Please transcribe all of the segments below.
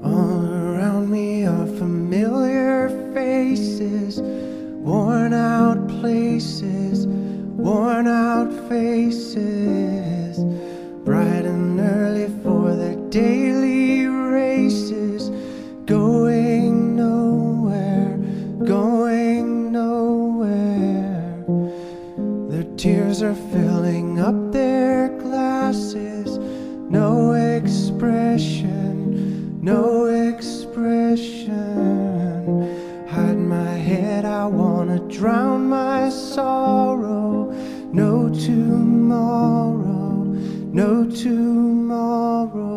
All around me are familiar faces, worn out places, worn out faces, bright and early for their daily races, going nowhere, going nowhere. Their tears are filling up their glasses, no expression, no expression. Hide my head, I wanna drown my sorrow. No tomorrow, no tomorrow.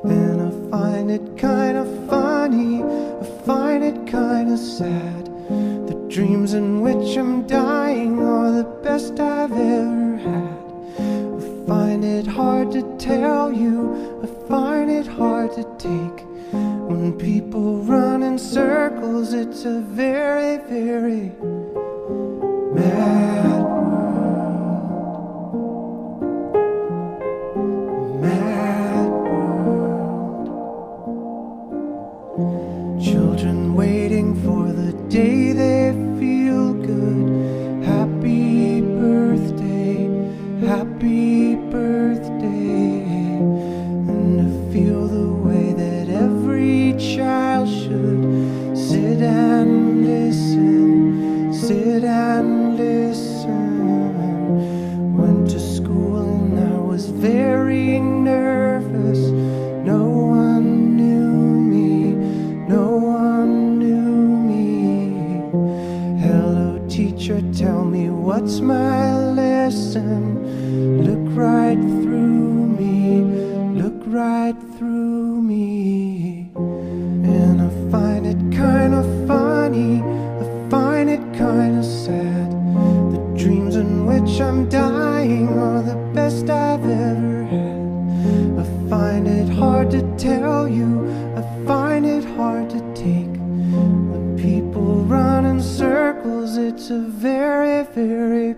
And I find it kinda funny, I find it kinda sad. The dreams in which I'm dying are the best I've ever had. I find it hard to tell you, I find it hard to take. When people run in circles, it's a very, very mad world. Mad world. Children waiting for the day they feel good. Happy birthday, happy birthday. And to feel the way that every child should sit and listen, sit and listen. Went to school and I was very nervous. No one knew me, no one knew me. Hello teacher, tell me what's my lesson. Look right through me, look right through me. And I find it kinda funny, I find it kinda sad. The dreams in which I'm dying are the best I've ever had. I find it hard to tell you, I find it hard to take. When people run in circles, it's a very, very